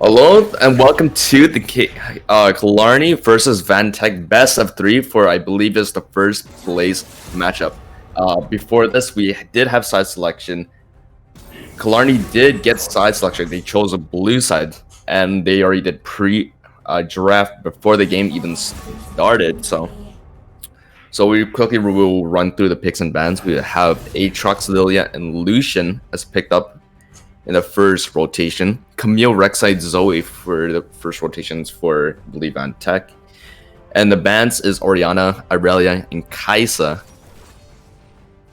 Hello and welcome to the Killarney versus Van Tech best of three for I believe is the first place matchup. Before this, we did have side selection. Killarney did get side selection. They chose a blue side, and they already did pre-draft before the game even started. So we quickly will run through the picks and bans. We have Aatrox, Lilia, and Lucian as picked up in the first rotation. Camille, Rek'Sai, Zoe for the first rotations for I believe on Tech. And the bans is Orianna, Irelia, and Kaisa.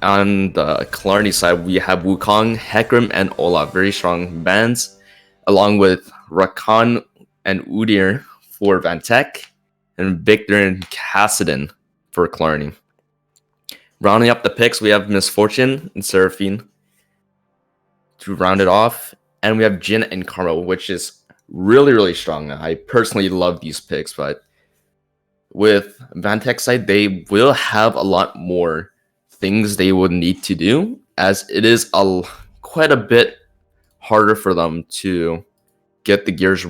On the Killarney side, we have Wukong, Hecarim, and Olaf. Very strong bans, along with Rakan and Udyr for Van Tech, and Victor and Kassadin for Killarney. Rounding up the picks, we have Misfortune and Seraphine to round it off. And we have Jin and Karma, which is really strong. I personally love these picks, but with Vantech's side, they will have a lot more things they would need to do, as it is quite a bit harder for them to get the gears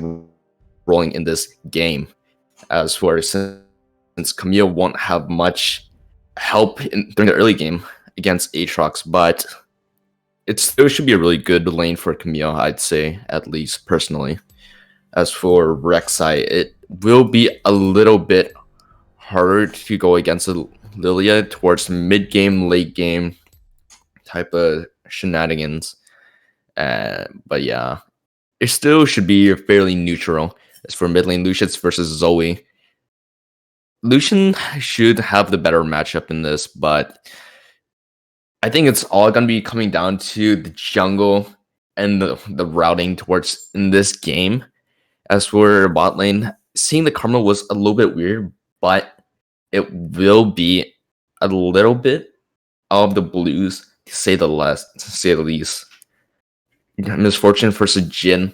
rolling in this game. As for since Camille won't have much help during the early game against Aatrox, but it still should be a really good lane for Camille, I'd say, at least personally. As for Rek'Sai, it will be a little bit harder to go against Lilia towards mid game, late game type of shenanigans. But yeah, it still should be fairly neutral. As for mid lane, Lucius versus Zoe. Lucian should have the better matchup in this, but I think it's all going to be coming down to the jungle and the routing towards in this game. As for bot lane, seeing the Karma was a little bit weird, but it will be a little bit of the blues to say the least. Misfortune versus Jin.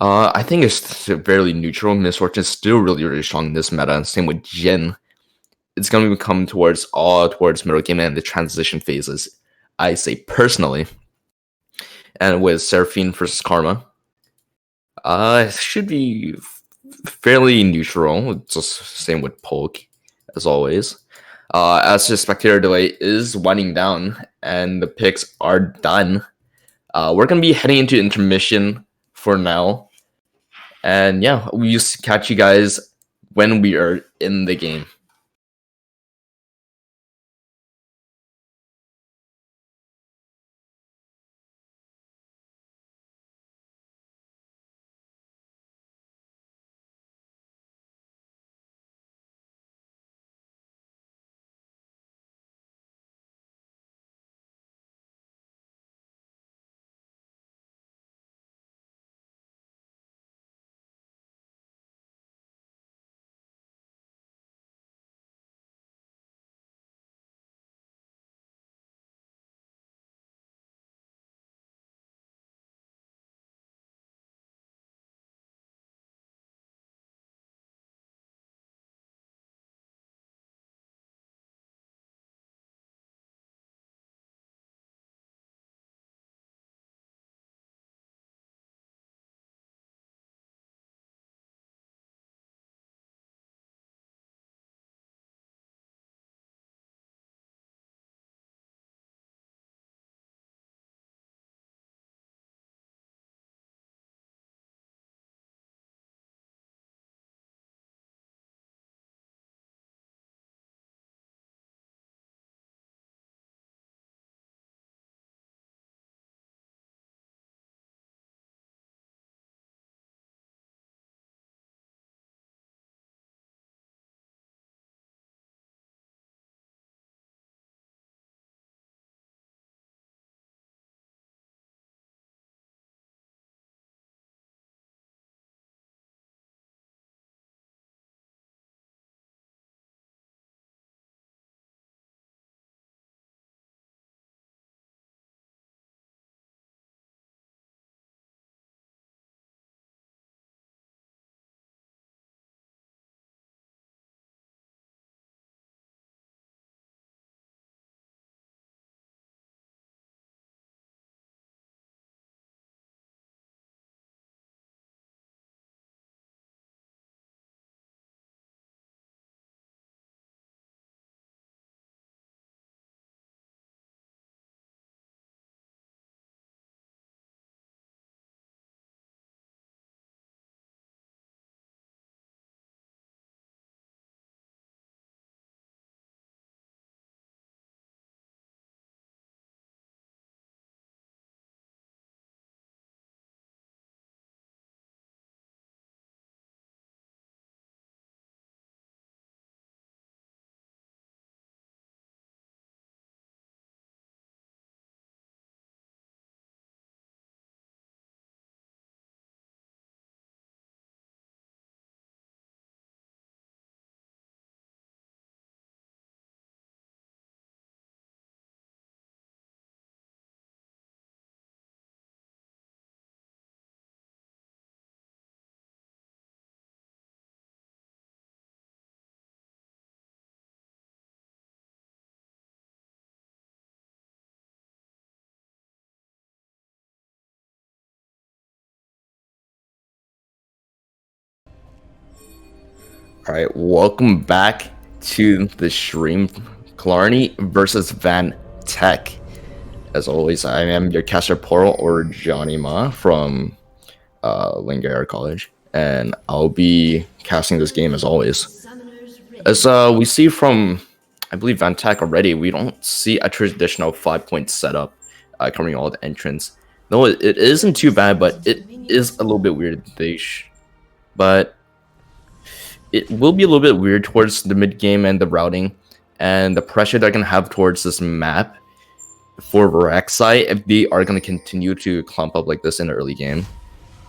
I think it's fairly neutral. Misfortune is still really strong in this meta. Same with Jin. It's going to come towards middle game and the transition phases, I say personally. And with Seraphine versus Karma, it should be fairly neutral. Just same with Polk, as always. As the spectator delay is winding down and the picks are done, we're gonna be heading into intermission for now. And yeah, we just catch you guys when we are in the game. All right, welcome back to the stream. Killarney versus Van Tech. As always, I am your caster Portal or Johnny Ma from Lingard College, and I'll be casting this game as always. As we see from, I believe, Van Tech already, we don't see a traditional 5-point setup covering all the entrants. No, it isn't too bad, but it is a little bit weird. But it will be a little bit weird towards the mid game and the routing and the pressure they're gonna have towards this map for Rek'Sai if they are gonna continue to clump up like this in the early game.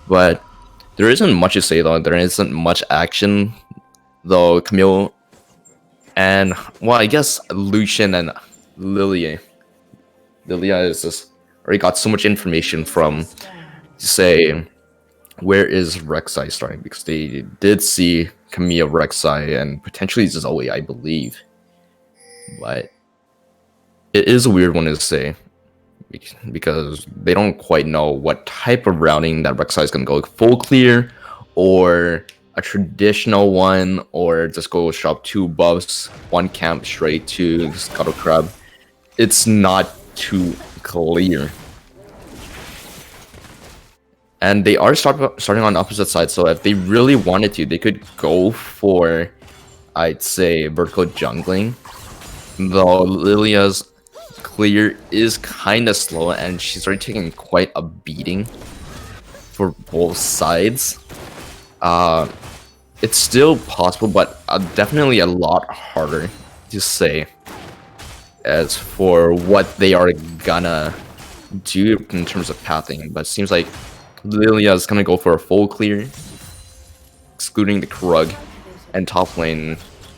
But there isn't much to say though. There isn't much action though. Camille and well, I guess Lucian and Lilia is just already got so much information from say where is Rek'Sai starting, because they did see Camille, Rek'Sai, and potentially Zoe, I believe. But it is a weird one to say because they don't quite know what type of routing that Rek'Sai is going to go, full clear or a traditional one, or just go shop 2 buffs, 1 camp straight to Scuttle Crab. It's not too clear. And they are starting on opposite sides, so if they really wanted to, they could go for, I'd say, vertical jungling. Though Lilia's clear is kind of slow, and she's already taking quite a beating for both sides. It's still possible, but definitely a lot harder to say as for what they are gonna do in terms of pathing. But it seems like Lilia is gonna go for a full clear, excluding the Krug, and top lane.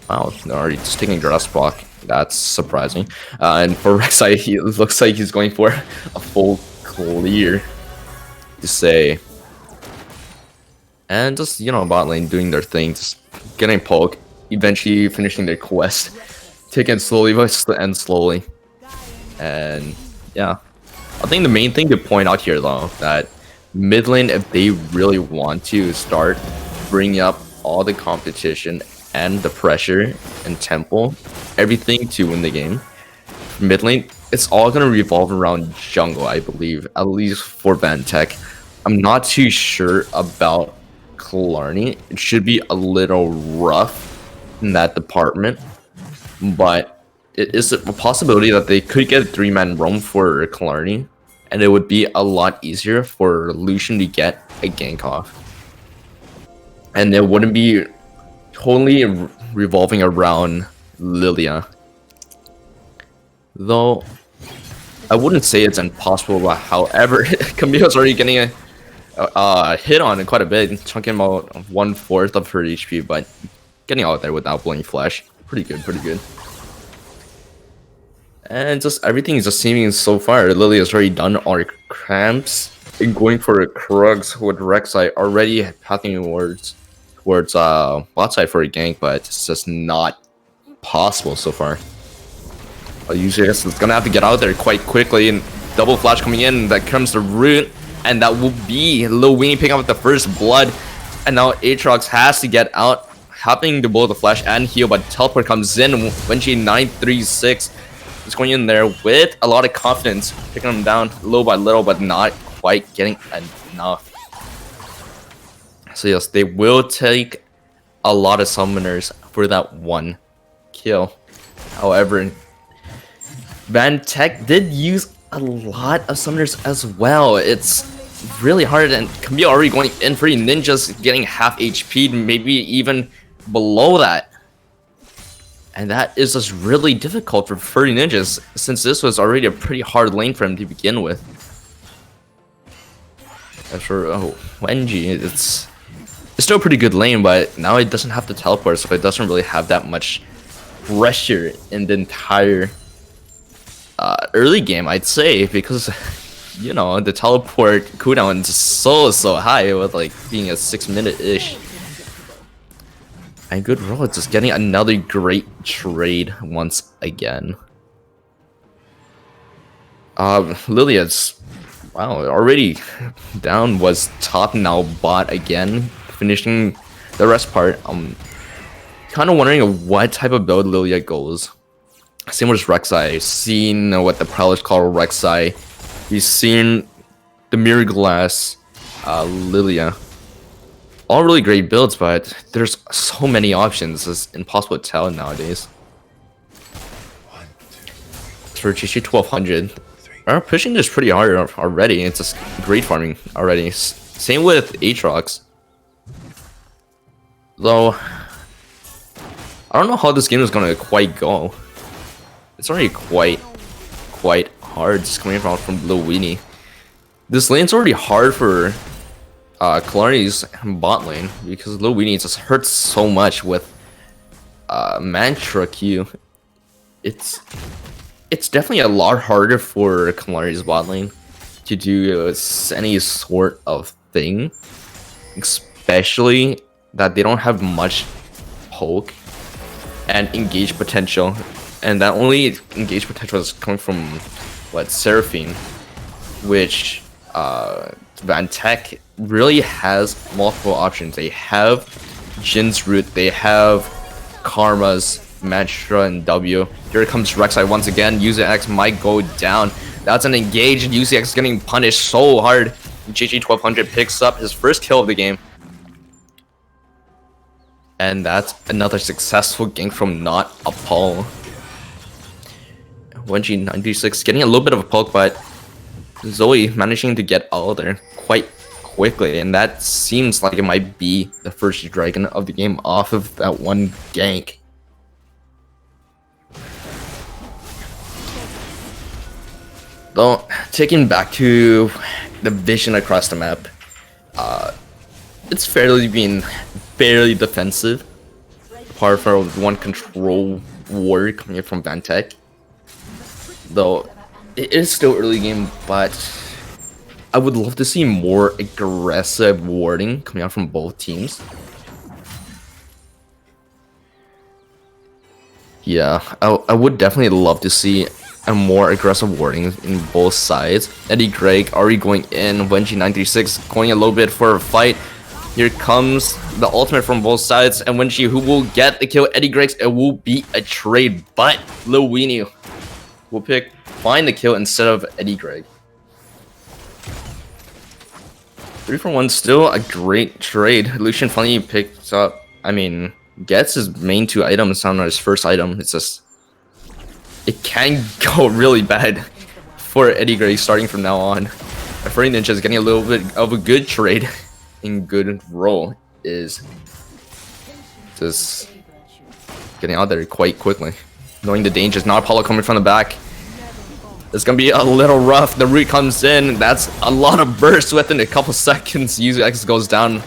Wow, they're already just taking Dressblock. That's surprising. And for Rek'Sai, it looks like he's going for a full clear to say. And just, you know, bot lane doing their thing, just getting poke, eventually finishing their quest, taking it slowly and slowly. And yeah, I think the main thing to point out here though, that mid lane, if they really want to start bringing up all the competition and the pressure and tempo, everything to win the game, mid lane, it's all going to revolve around jungle, I believe, at least for Van Tech. I'm not too sure about Killarney. It should be a little rough in that department, but it is a possibility that they could get a 3-man roam for Killarney, and it would be a lot easier for Lucian to get a gank off. And it wouldn't be totally revolving around Lilia. Though, I wouldn't say it's impossible, but however, Camille's already getting a hit on it quite a bit, chunking about 1/4 of her HP, but getting out there without blowing flash. Pretty good, pretty good. And just everything is just seeming so far. Lily has already done our cramps and going for Krugs with Rek'Sai already pathing towards bot side for a gank, but it's just not possible so far. Usually it's gonna have to get out there quite quickly, and double flash coming in. That comes the root, and that will be Lil Weenie picking up the first blood. And now Aatrox has to get out, happening to both the flash and heal, but teleport comes in when she 936. Just going in there with a lot of confidence, picking them down little by little, but not quite getting enough. So yes, they will take a lot of summoners for that 1 kill. However, Van Tech did use a lot of summoners as well. It's really hard, and Camille already going in for ninjas, getting half HP, maybe even below that. And that is just really difficult for furry ninjas, since this was already a pretty hard lane for him to begin with. As for Wenji, it's still a pretty good lane, but now it doesn't have to teleport, so it doesn't really have that much pressure in the entire early game, I'd say, because, you know, the teleport cooldown is so high, with like being a 6-minute-ish. And good roll, just getting another great trade once again. Lilia's, wow, already down, was top, now bot again, finishing the rest part. kind of wondering what type of build Lilia goes. Same with Rek'Sai. Seen what the prowlers call Rek'Sai. He's seen the Mirror Glass, Lilia. All really great builds, but there's so many options. It's impossible to tell nowadays. For GG 1200, we're pushing this pretty hard already. It's just great farming already. Same with Aatrox. Though, I don't know how this game is gonna quite go. It's already quite hard just coming from Lil Weenie. This lane's already hard for Killarney's bot lane because Lil Weenie just hurts so much with Mantra Q. It's definitely a lot harder for Killarney's bot lane to do any sort of thing, especially that they don't have much poke and engage potential, and that only engage potential is coming from what, Seraphine, which Vantech really has multiple options. They have Jin's Root, they have Karma's Mantra and W. Here comes Rek'Sai once again. UZX might go down. That's an engage. UZX is getting punished so hard. GG 1200 picks up his first kill of the game. And that's another successful gank from not a Apollo. 1G96 getting a little bit of a poke, but Zoe managing to get out of there quite quickly, and that seems like it might be the first dragon of the game off of that one gank. Though, taking back to the vision across the map, it's fairly defensive, apart from one control ward coming in from Vantech. Though, it is still early game, but I would love to see more aggressive warding coming out from both teams. Yeah, I would definitely love to see a more aggressive warding in both sides. Eddie Gregg already going in, Wenji96 going a little bit for a fight. Here comes the ultimate from both sides, and Wenji, who will get the kill? Eddie Gregg's, it will be a trade, but Lil Weenie will find the kill instead of Eddie Gregg. 3 for 1, still a great trade. Lucian finally picks up, gets his main 2 items on his first item. It's just, it can go really bad for Eddie Gregg starting from now on. Furry Ninja is getting a little bit of a good trade in good role, is just getting out there quite quickly. Knowing the dangers, not Apollo coming from the back. It's gonna be a little rough. The root comes in. That's a lot of burst within a couple seconds. UZX goes down,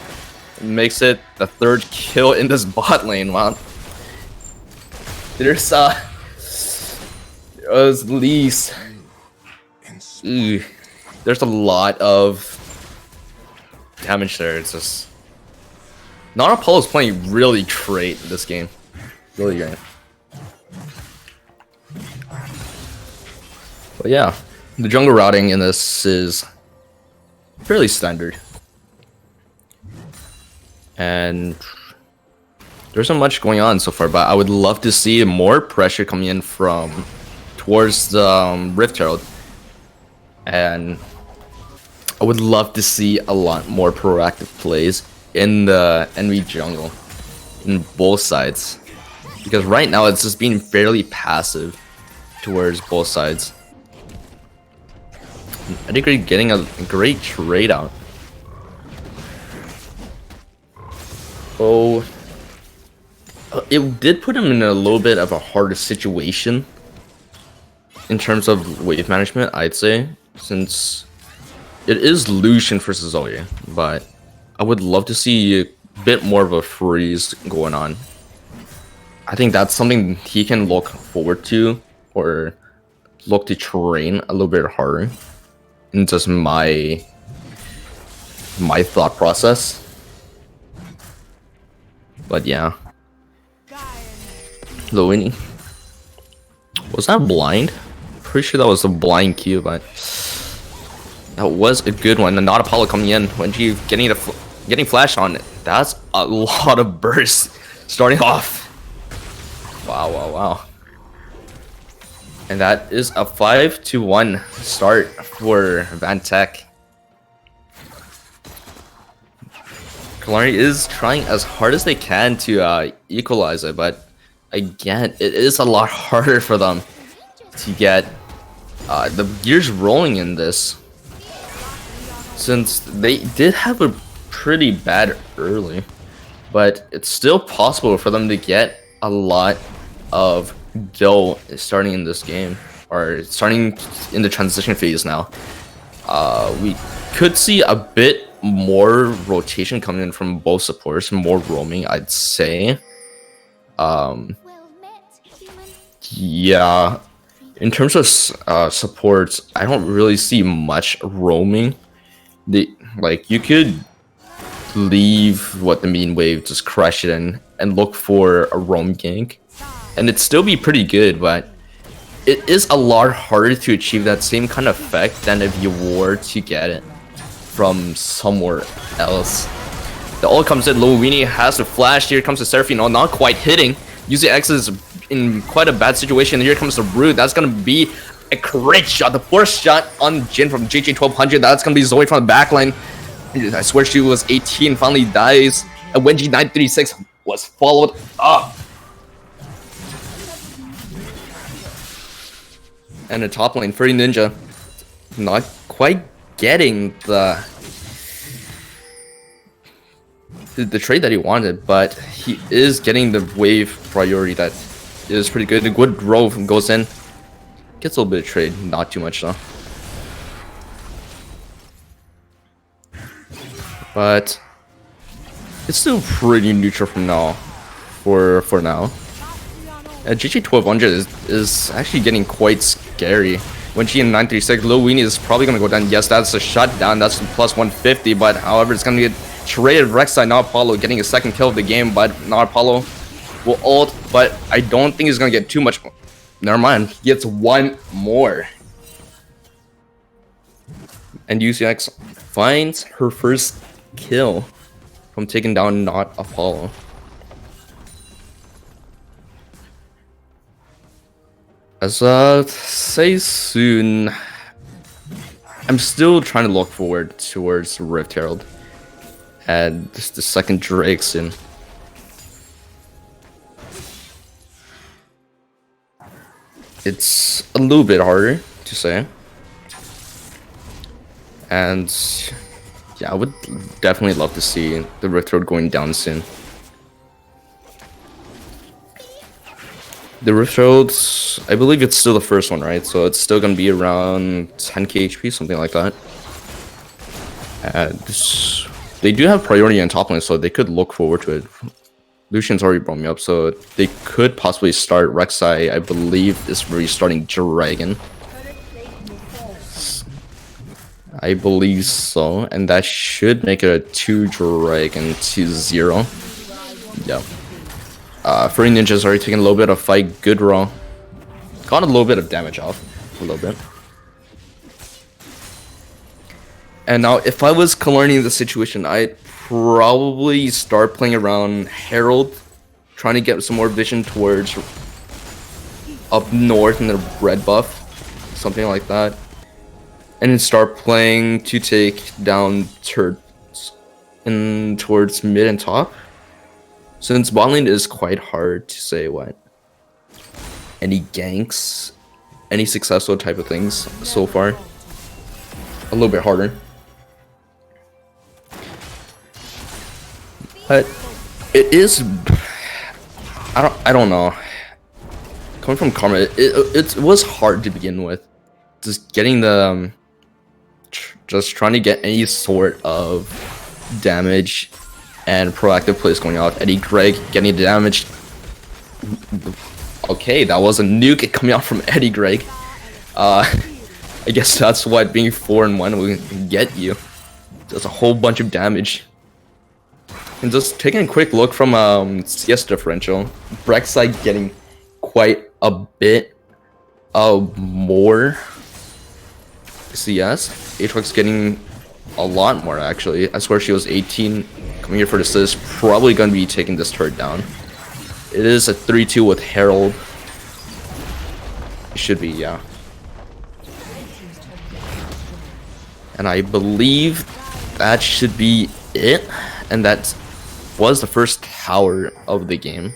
makes it the 3rd kill in this bot lane. Wow. There's Lease. There's a lot of damage there. It's just not Apollo's playing really great in this game. Really great. But yeah, the jungle routing in this is fairly standard. And there isn't much going on so far, but I would love to see more pressure coming in from towards the Rift Herald. And I would love to see a lot more proactive plays in the NV jungle, in both sides. Because right now it's just being fairly passive towards both sides. I think we're getting a great trade out. Oh, it did put him in a little bit of a harder situation in terms of wave management, I'd say, since it is Lucian versus Zoe, but I would love to see a bit more of a freeze going on. I think that's something he can look forward to, or look to train a little bit harder. In just my thought process. But yeah. Loini. Was that blind? Pretty sure that was a blind Q, but that was a good one. And not Apollo coming in when she getting flash on it. That's a lot of burst starting off. Wow, wow, wow. And that is a 5-1 start for Vantech. Killarney is trying as hard as they can to equalize it, but again, it is a lot harder for them to get the gears rolling in this, since they did have a pretty bad early, but it's still possible for them to get a lot of dough starting in this game, or starting in the transition phase now. We could see a bit more rotation coming in from both supports, more roaming, I'd say. Yeah, in terms of supports, I don't really see much roaming. Like, you could leave the mean wave, just crush it in, and look for a roam gank, and it'd still be pretty good, but it is a lot harder to achieve that same kind of effect than if you were to get it from somewhere else. The ult comes in, Luini has the flash, here comes the Seraphine, not quite hitting. UZX is in quite a bad situation, here comes the Root, that's gonna be a crit shot, the first shot on Jin from JJ1200, that's gonna be Zoe from the backline. I swear she was 18, finally dies. And Wenji 936 was followed up. And the top lane, Furry Ninja, not quite getting the trade that he wanted, but he is getting the wave priority that is pretty good. The good Grove goes in, gets a little bit of trade, not too much though. But it's still pretty neutral from now, for now. GG1200 is actually getting quite scary. When she in 936, Lil Weenie is probably gonna go down. Yes, that's a shutdown. That's plus 150. But however, it's gonna get traded. Rek'Sai, not Apollo, getting a second kill of the game. But not Apollo will ult. But I don't think he's gonna get too much. Never mind. He gets one more. And UCX finds her first kill from taking down not Apollo. As say soon, I'm still trying to look forward towards Rift Herald and the second Drake soon. It's a little bit harder to say, and yeah, I would definitely love to see the Rift Herald going down soon. The Rift Herald, I believe it's still the first one, right? So it's still gonna be around 10k HP, something like that. And they do have priority on top lane, so they could look forward to it. Lucian's already brought me up, so they could possibly start Rek'Sai, I believe, is restarting Dragon. I believe so, and that should make it a 2 Dragon to 0. Yeah. Furry Ninja's already taking a little bit of fight, good raw. Got a little bit of damage off, a little bit. And now, if I was Killarney in the situation, I'd probably start playing around Herald, trying to get some more vision towards up north in the red buff, something like that. And then start playing to take down turrets in towards mid and top. Since bot lane is quite hard to say what. Any ganks, any successful type of things so far. A little bit harder. But it is, I don't know. Coming from Karma, it was hard to begin with. Just getting the, just trying to get any sort of damage and proactive plays going out. Eddie Greg getting the damage. Okay, that was a nuke coming out from Eddie Greg. I guess that's what being 4-1 will get you. Just a whole bunch of damage. And just taking a quick look from CS differential, Rek'Sai getting quite a bit more CS. Aatrox getting a lot more actually. I swear she was 18. Coming here for the assist, probably gonna be taking this turret down. It is a 3-2 with Herald. It should be, yeah. And I believe that should be it. And that was the first tower of the game.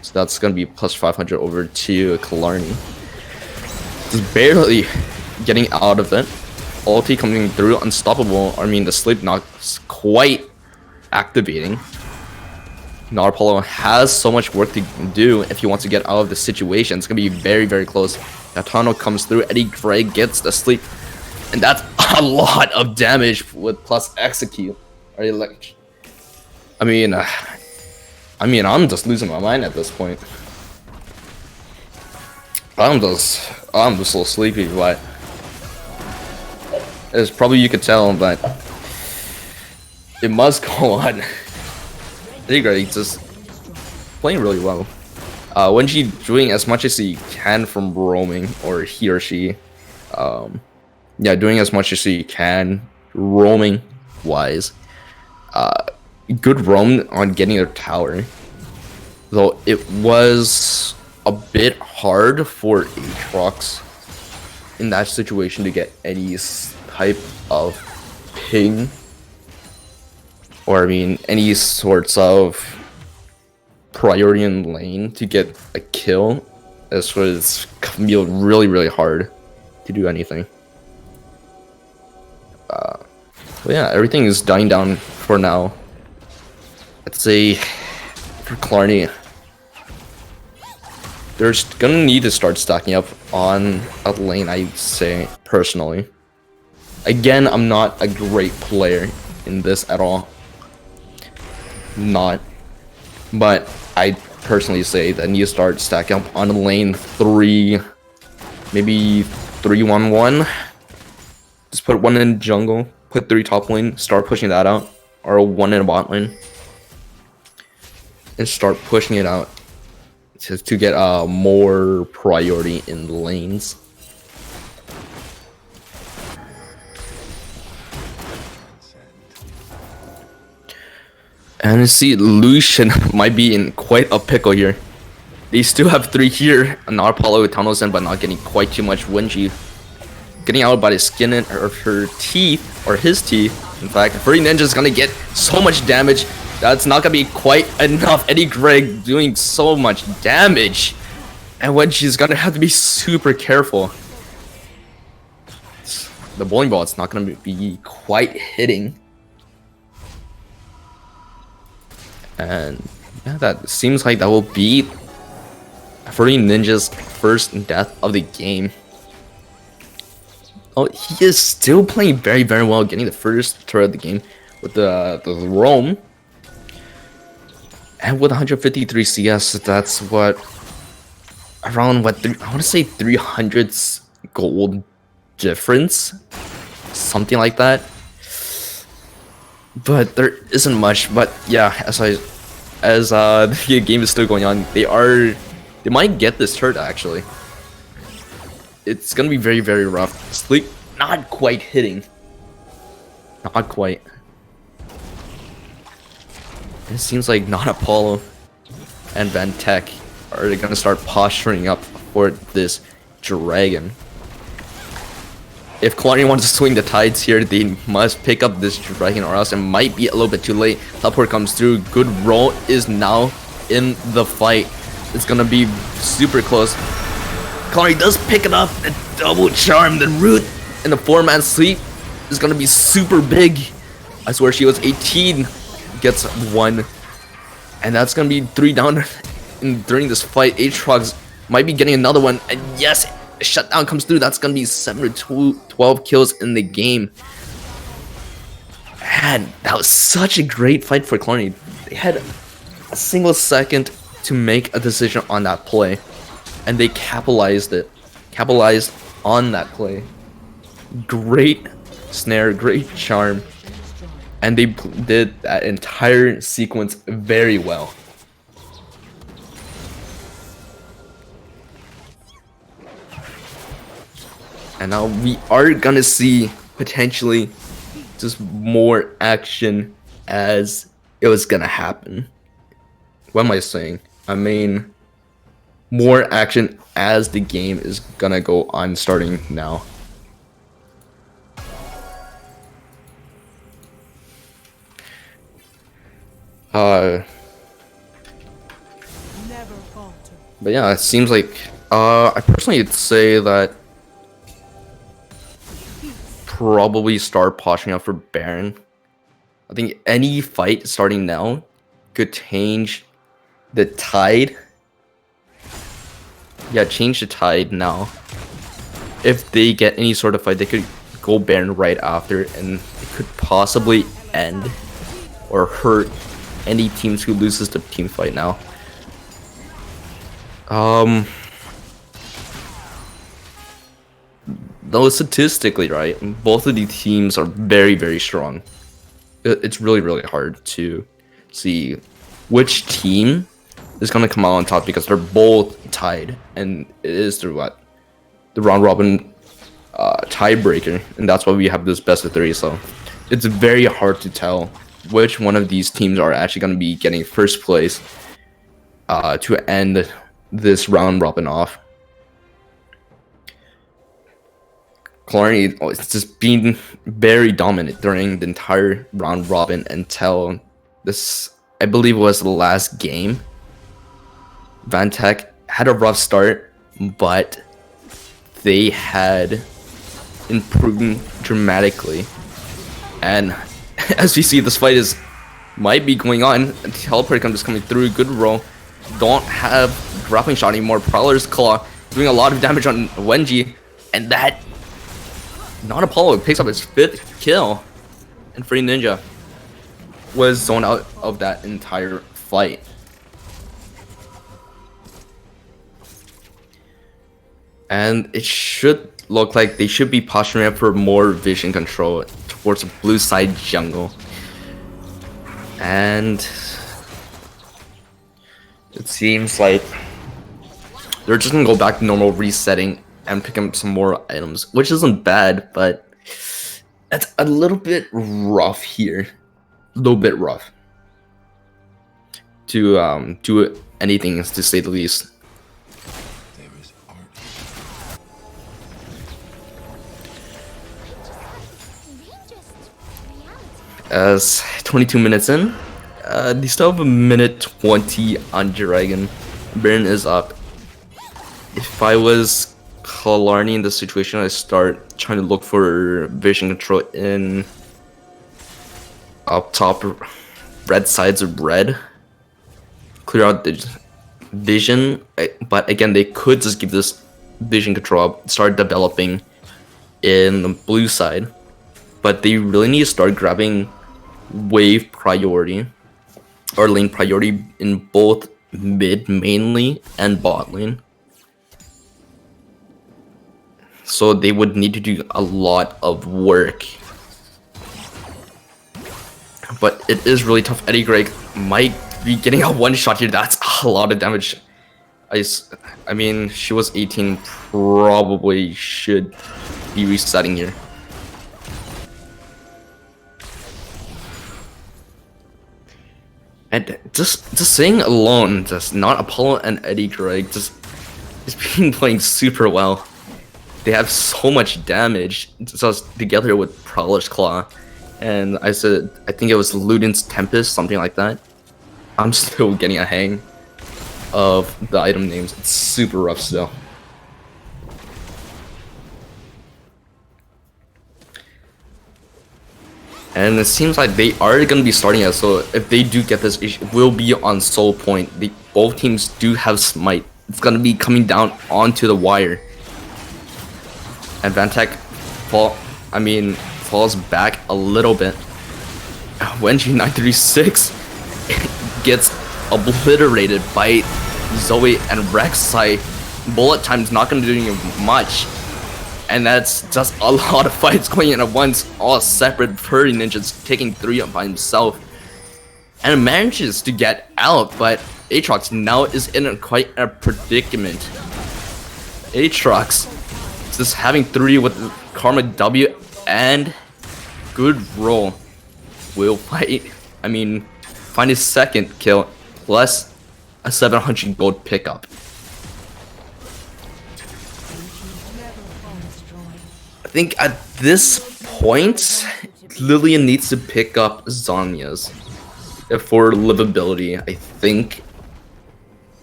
So that's going to be plus 500 over to Killarney. Just barely getting out of it. Ulti coming through, unstoppable. I mean, the sleep knock's quite activating. Narpolo has so much work to do if he wants to get out of the situation. It's going to be very, very close. Gatano comes through. Eddie Gray gets the sleep. And that's a lot of damage with plus execute. Are you like... I mean, I'm just losing my mind at this point. I'm just a little sleepy, but it's probably, you could tell, but it must go on. He's just playing really well. When she's doing as much as he can from roaming, or he or she, yeah, doing as much as he can roaming wise. Good roam on getting their tower, though it was a bit hard for Aatrox in that situation to get any type of ping, or I mean any sorts of priority in lane to get a kill. This was really, really hard to do anything. But yeah, everything is dying down for now. I'd say for Killarney, they're gonna need to start stacking up on a lane, I'd say, personally. Again, I'm not a great player in this at all. Not. But I personally say that I need to start stacking up on lane 3, maybe 3-1-1. Just put 1 in jungle, put 3 top lane, start pushing that out, or 1 in bot lane. And start pushing it out to get more priority in the lanes. And you see, Lucian might be in quite a pickle here. They still have 3 here. Narpalo with tunnels in, but not getting quite too much. Wenji getting out by the skin of her teeth, or his teeth. In fact, Furry Ninja's gonna get so much damage. That's not gonna be quite enough. Eddie Greg doing so much damage. And when she's gonna have to be super careful. The bowling ball, it's not gonna be quite hitting. And yeah, that seems like that will be Furry Ninja's first death of the game. Oh, he is still playing very, very well, getting the first turret of the game with the roam. And with 153 CS, that's what, around what, I want to say 300 gold difference, something like that. But there isn't much. But yeah, as the game is still going on, they might get this turret actually. It's gonna be very, very rough. Sleep not quite hitting, not quite. It seems like not Apollo and Van Tech are gonna start posturing up for this dragon. If Killarney wants to swing the tides here, they must pick up this dragon, or else it might be a little bit too late. Teleport comes through. Good roll is now in the fight. It's gonna be super close. Killarney does pick it up. A double charm. The root in the 4-man sleep is gonna be super big. I swear she was 18. Gets 1, and that's gonna be 3 down during this fight. Aatrox might be getting another one, and yes, shutdown comes through. That's gonna be 7 to 12 kills in the game. Man, that was such a great fight for Killarney. They had a single second to make a decision on that play, and they capitalized on that play. Great snare, great charm. And they did that entire sequence very well. And now we are gonna see potentially just more action as it was gonna happen. What am I saying? I mean, more action as the game is gonna go on starting now. But yeah, it seems like I personally would say that probably start poshing up for Baron. I think any fight starting now could change the tide. Yeah, change the tide now. If they get any sort of fight, they could go Baron right after, and it could possibly end or hurt any teams who loses the team fight now. Though statistically, right, both of these teams are very, very strong. It's really, really hard to see which team is gonna come out on top because they're both tied, and it is through the round robin tiebreaker, and that's why we have this best of 3. So it's very hard to tell which one of these teams are actually going to be getting first place to end this round robin off. Killarney is just being very dominant during the entire round robin until this, I believe, was the last game. Vantech had a rough start, but they had improved dramatically, and as we see, this fight might be going on. Teleport comes coming through, good roll. Don't have grappling shot anymore. Prowler's Claw doing a lot of damage on Wenji, and that not Apollo picks up his 5th kill, and Free Ninja was zoned out of that entire fight. And it should look like they should be posturing up for more vision control towards the blue side jungle. And it seems like they're just gonna go back to normal resetting and pick up some more items, which isn't bad, but it's a little bit rough here. A little bit rough to do anything, to say the least. As 22 minutes in, they still have a minute 20 on Dragon. Baron is up. If I was Killarney in this situation, I'd start trying to look for vision control in up top red sides of red. Clear out the vision, but again, they could just give this vision control up, start developing in the blue side. But they really need to start grabbing wave priority or lane priority in both mid mainly and bot lane. So they would need to do a lot of work. But it is really tough. Eddie Greg might be getting a one shot here. That's a lot of damage. I mean, she was 18, probably should be resetting here. And just saying alone, just not Apollo and Eddie Greg, just been playing super well. They have so much damage just together with Prowler's Claw, and I think it was Luden's Tempest, something like that. I'm still getting a hang of the item names. It's super rough still. And it seems like they are going to be starting it, so if they do get this, it will be on Soul Point. Both teams do have Smite. It's going to be coming down onto the wire. And Vantech falls back a little bit. Wenji 936 gets obliterated by Zoe and Rek'Sai. Bullet time's not going to do much. And that's just a lot of fights going in at once, all separate. Furry Ninja's taking 3 up by himself. And it manages to get out, but Aatrox now is in quite a predicament. Aatrox just having 3 with Karma W and good roll. Will find his 2nd kill, plus a 700 gold pickup. I think at this point, Lillian needs to pick up Zhonya's. For livability, I think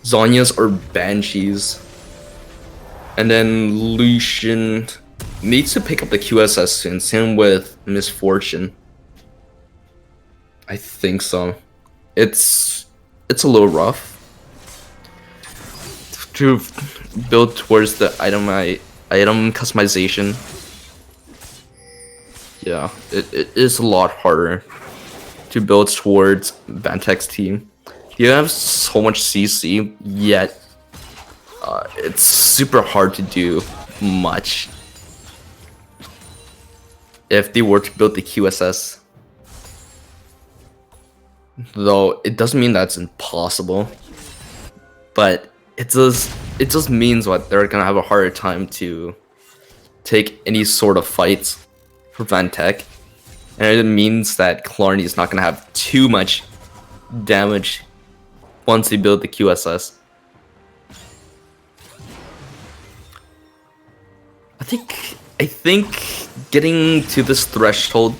Zhonya's or Banshees. And then Lucian needs to pick up the QSS soon. Same with Misfortune. I think so. It's a little rough to build towards the item customization. Yeah, it is a lot harder to build towards Vantek's team. You have so much CC, yet it's super hard to do much if they were to build the QSS. Though it doesn't mean that's impossible, but it just means what they're gonna have a harder time to take any sort of fights for Vantek, and it means that Killarney is not gonna have too much damage once they build the QSS. I think getting to this threshold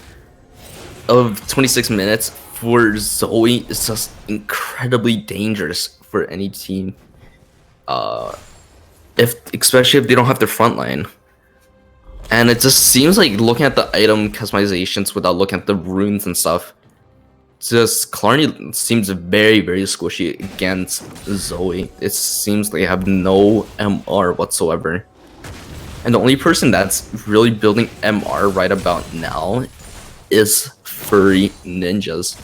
of 26 minutes for Zoe is just incredibly dangerous for any team. Especially if they don't have their front line. And it just seems like looking at the item customizations without looking at the runes and stuff, just Killarney seems very, very squishy against Zoe. It seems like they have no MR whatsoever. And the only person that's really building MR right about now is Furry Ninjas.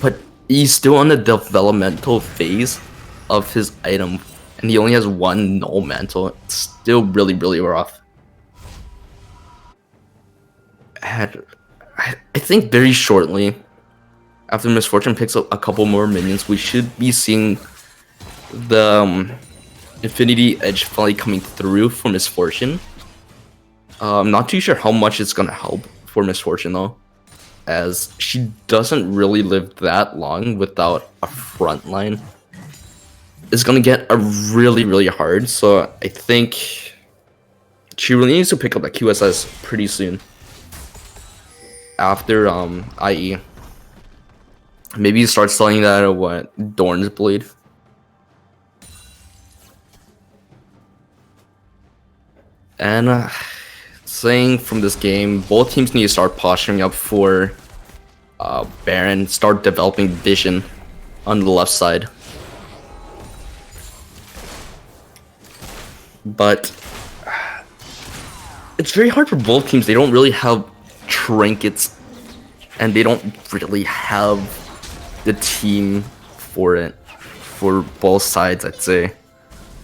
But he's still on the developmental phase of his item, and he only has one null mantle. It's still really, really rough. And I think very shortly, after Misfortune picks up a couple more minions, we should be seeing the Infinity Edge finally coming through for Misfortune. I'm not too sure how much it's gonna help for Misfortune though, as she doesn't really live that long without a front line. It's gonna get really, really hard, so I think she really needs to pick up a QSS pretty soon. After IE. Maybe start selling that at what? Dorn's Blade. And saying from this game, both teams need to start posturing up for Baron, start developing vision on the left side. But it's very hard for both teams. They don't really have trinkets, and they don't really have the team for it, for both sides, I'd say.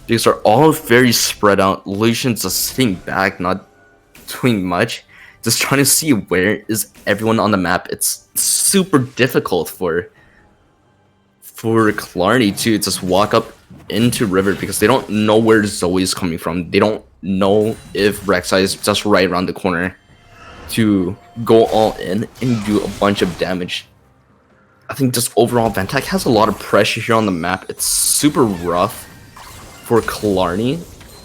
Because they're all very spread out. Lucian's just sitting back, not doing much, just trying to see where is everyone on the map. It's super difficult for Killarney to just walk up into River because they don't know where Zoe's coming from. They don't know if Rek'Sai is just right around the corner to go all in and do a bunch of damage. I think just overall, Vantek has a lot of pressure here on the map. It's super rough for Killarney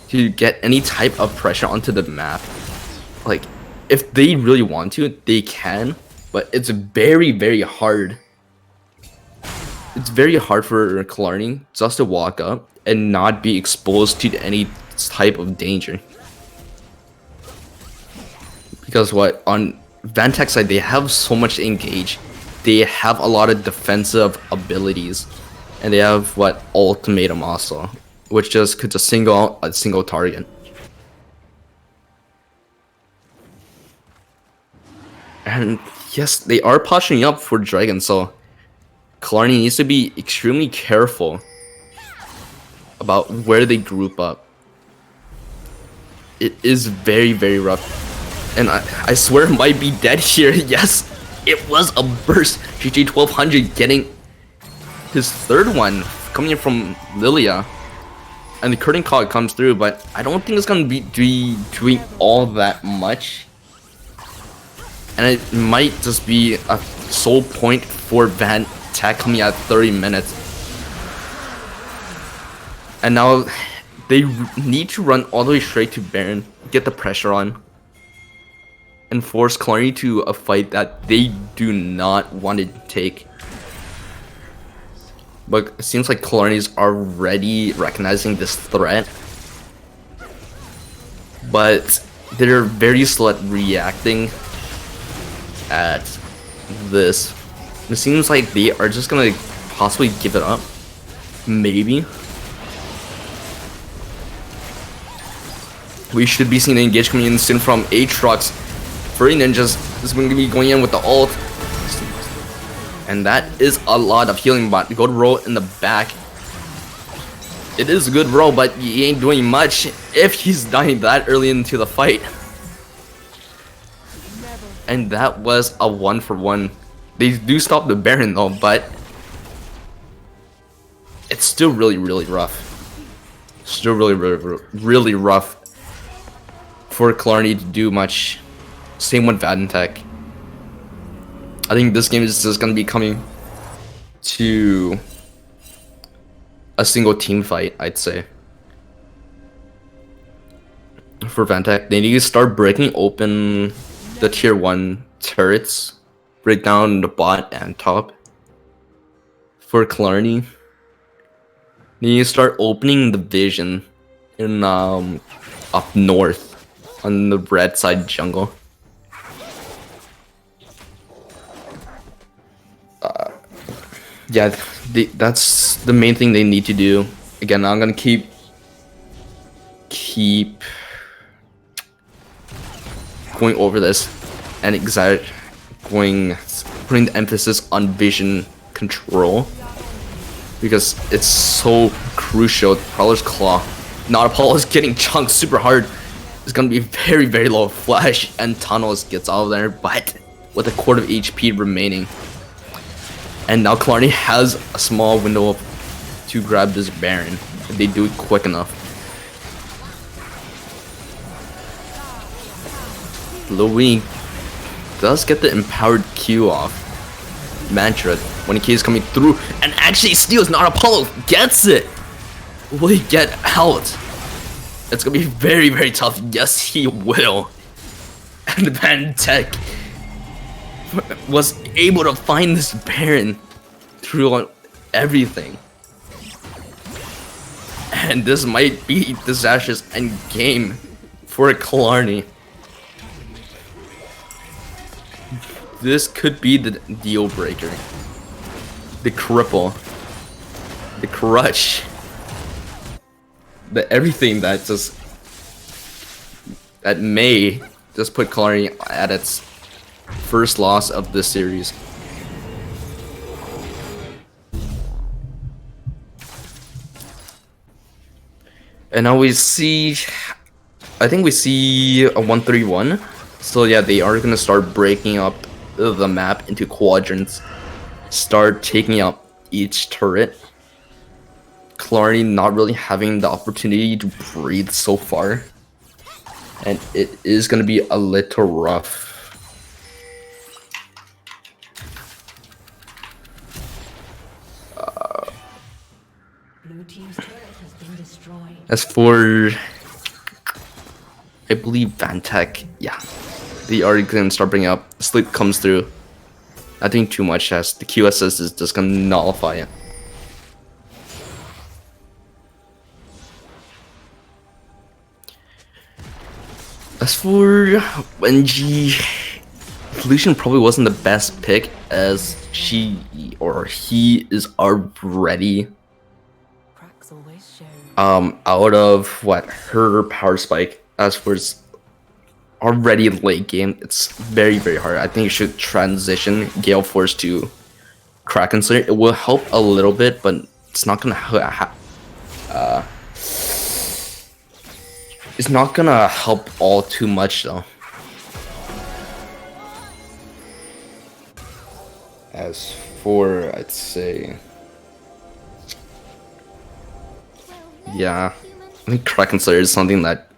to get any type of pressure onto the map. Like, if they really want to, they can, but it's very, very hard. It's very hard for Killarney just to walk up and not be exposed to any type of danger. Because what, on Vantek's side, they have so much to engage. They have a lot of defensive abilities, and they have what, Ultimatum also, which just could just single out a single target. And yes, they are posturing up for Dragon, so Killarney needs to be extremely careful about where they group up. It is very, very rough. And I swear it might be dead here. Yes, it was a burst. GG 1200 getting his third one coming in from Lilia. And the curtain call comes through, but I don't think it's going to be doing all that much. And it might just be a sole point for Vantek coming at 30 minutes. And now they need to run all the way straight to Baron, get the pressure on, and force Killarney to a fight that they do not want to take. But it seems like Killarney's already recognizing this threat. But they're very slow at reacting at this. It seems like they are just gonna possibly give it up. Maybe. We should be seeing an engage coming in soon from Aatrox. Furry Ninjas is going to be going in with the ult. And that is a lot of healing, but good roll in the back. It is a good roll, but he ain't doing much if he's dying that early into the fight. And that was a 1-for-1. They do stop the Baron though, but it's still really rough. Still really rough for Killarney to do much. Same with Vadentech. I think this game is just gonna be coming to a single team fight, I'd say. For Vadentech, they need to start breaking open the tier 1 turrets, break down the bot and top. For Killarney, they need to start opening the vision in up north on the red side jungle. Yeah, that's the main thing they need to do. Again, I'm gonna keep going over this and putting the emphasis on vision control because it's so crucial. Prowler's Claw, not Apollo's getting chunked super hard. It's gonna be very low. Flash and Tunnels gets out of there, but with a quarter of HP remaining. And now Killarney has a small window to grab this Baron if they do it quick enough. Louis does get the empowered Q off. Mantra when he is coming through and actually steals. Not Apollo gets it. Will he get out? It's gonna be very tough. Yes, he will. And Vadentech was able to find this Baron through everything. And this might be disastrous end game for Killarney. This could be the deal breaker. The cripple. The crutch. The everything that may just put Killarney at its first loss of this series. And now we see, I think we see a 1-3-1. So yeah, they are gonna start breaking up the map into quadrants. Start taking up each turret. Killarney not really having the opportunity to breathe so far. And it is gonna be a little rough. As for, I believe Vadentech, yeah, they are gonna start bringing up. Sleep comes through. I think too much as the QSS is just gonna nullify it. As for Wenji, Lucian probably wasn't the best pick as she or he is already out of what her power spike. As for its already late game, it's very hard. I think you should transition Gale Force to Kraken Slayer. It will help a little bit, but it's not gonna it's not gonna help all too much though. As for, I'd say, yeah, I think Kraken Slayer is something that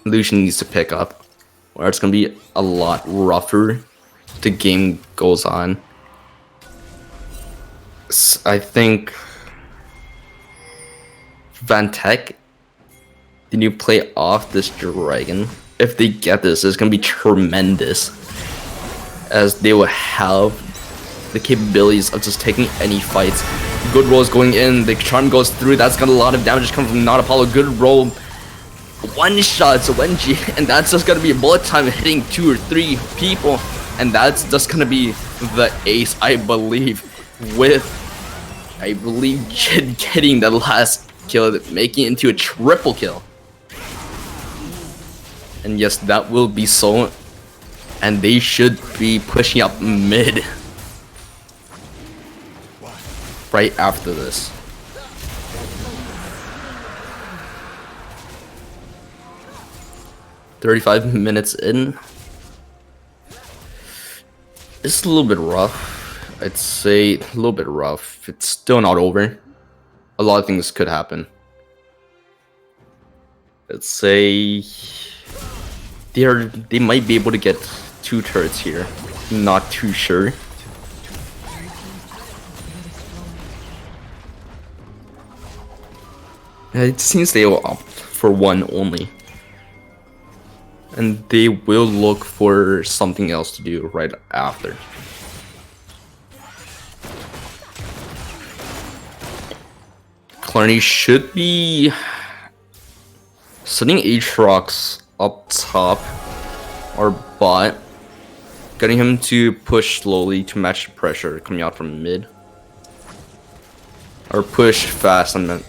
Lucian needs to pick up, or it's gonna be a lot rougher the game goes on. I think Van Tech, the new play off this dragon. If they get this, it's gonna be tremendous, as they will have the capabilities of just taking any fights. Good rolls going in, the charm goes through, that's got a lot of damage coming from not Apollo. Good roll, one shot to Wenji, and that's just gonna be a bullet time hitting 2 or 3 people, and that's just gonna be the ace, I believe, with Jin getting the last kill, making it into a triple kill. And yes, that will be so, and they should be pushing up mid right after this. "35 minutes in. It's a little bit rough. I'd say a little bit rough. It's still not over. A lot of things could happen. Let's say they might be able to get 2 turrets here. Not too sure. It seems they will opt for 1 only. And they will look for something else to do right after. Killarney should be sending Aatrox up top or bot, getting him to push slowly to match the pressure coming out from mid. Or push fast, I meant.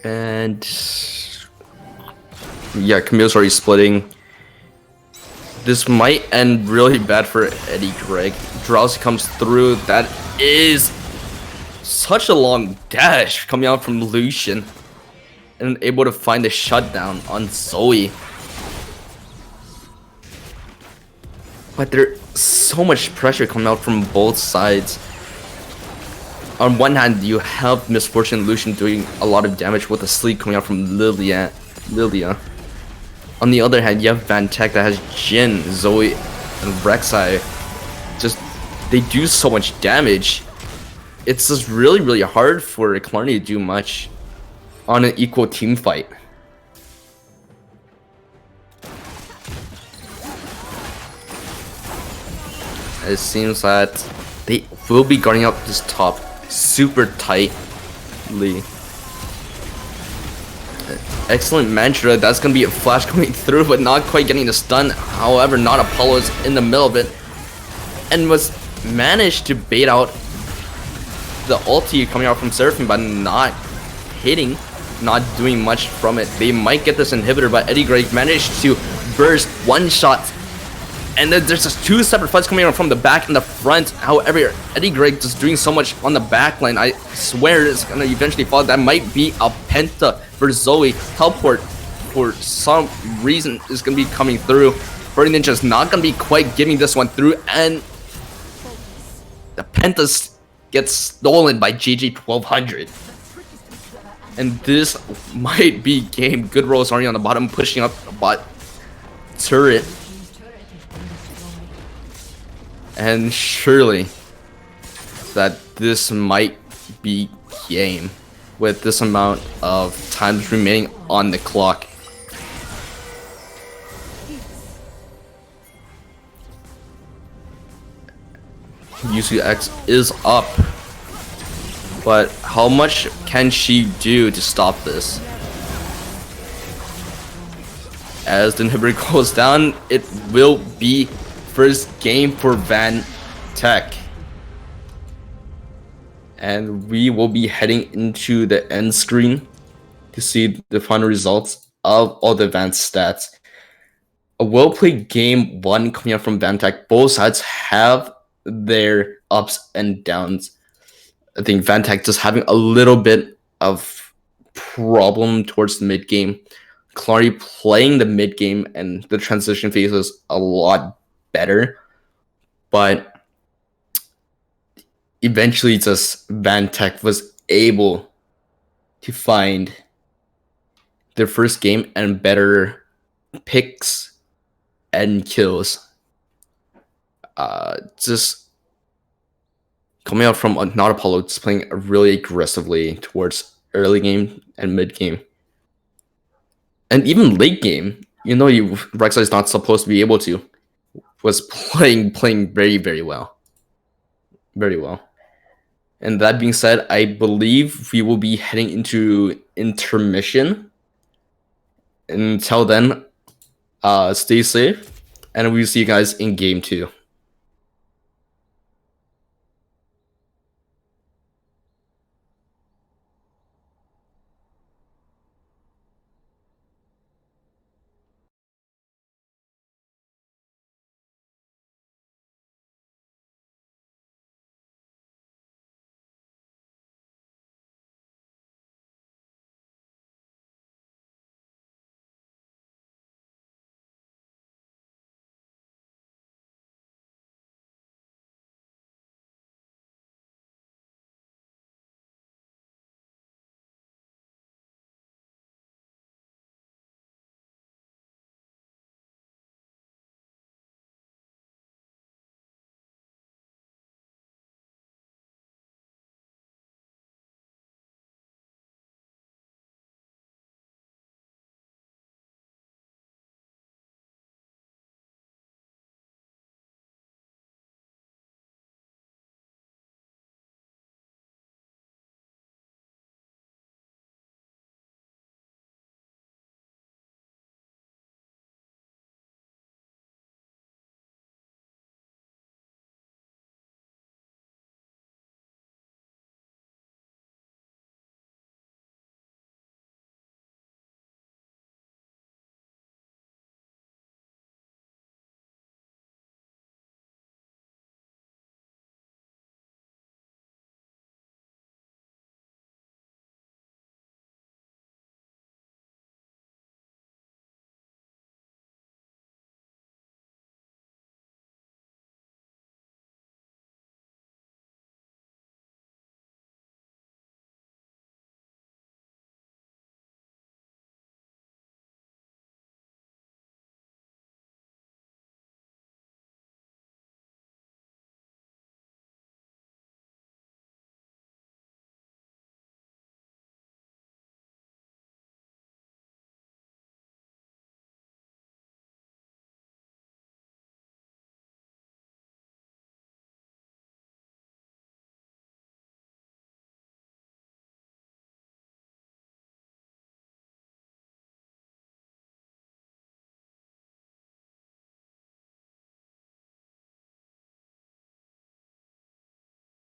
And yeah, Camille's already splitting. This might end really bad for Eddie Greg. Drowsy comes through. That is such a long dash coming out from Lucian, and able to find a shutdown on Zoe. But there's so much pressure coming out from both sides. On one hand, you have Misfortune Lucian doing a lot of damage with the sleep coming out from Lilia. On the other hand, you have Van Tech that has Jin, Zoe, and Rek'Sai. Just, they do so much damage. It's just really, really hard for Killarney to do much on an equal team fight. It seems that they will be guarding up this top super tightly. Excellent mantra. That's gonna be a flash coming through, but not quite getting the stun. However, not Apollo is in the middle of it, and was managed to bait out the ulti coming out from Seraphine, but not hitting, not doing much from it. They might get this inhibitor, but Eddie Greg managed to burst one shot. And then there's just 2 separate fights coming out from the back and the front. However, Eddie Greg just doing so much on the back line. I swear it's gonna eventually fall. That might be a penta for Zoe. Teleport, for some reason, is gonna be coming through. Birdie Ninja's not gonna be quite getting this one through, and the pentas gets stolen by GG 1200. And this might be game. Good rolls already on the bottom, pushing up the bot turret. And surely that this might be game with this amount of times remaining on the clock. UCX is up, but how much can she do to stop this? As the inhibitor goes down, it will be first game for Van Tech, and we will be heading into the end screen to see the final results of all the advanced stats. A well-played game 1 coming out from Van Tech. Both sides have their ups and downs. I think Van Tech just having a little bit of problem towards the mid game. Killarney playing the mid game and the transition phases a lot better, but eventually just Van Tech was able to find their first game and better picks and kills. Just coming out from not Apollo, just playing really aggressively towards early game and mid game, and even late game. Rexa is not supposed to be able to. Was playing very well, very well. And that being said, I believe we will be heading into intermission. Until then, stay safe, and we'll see you guys in game 2.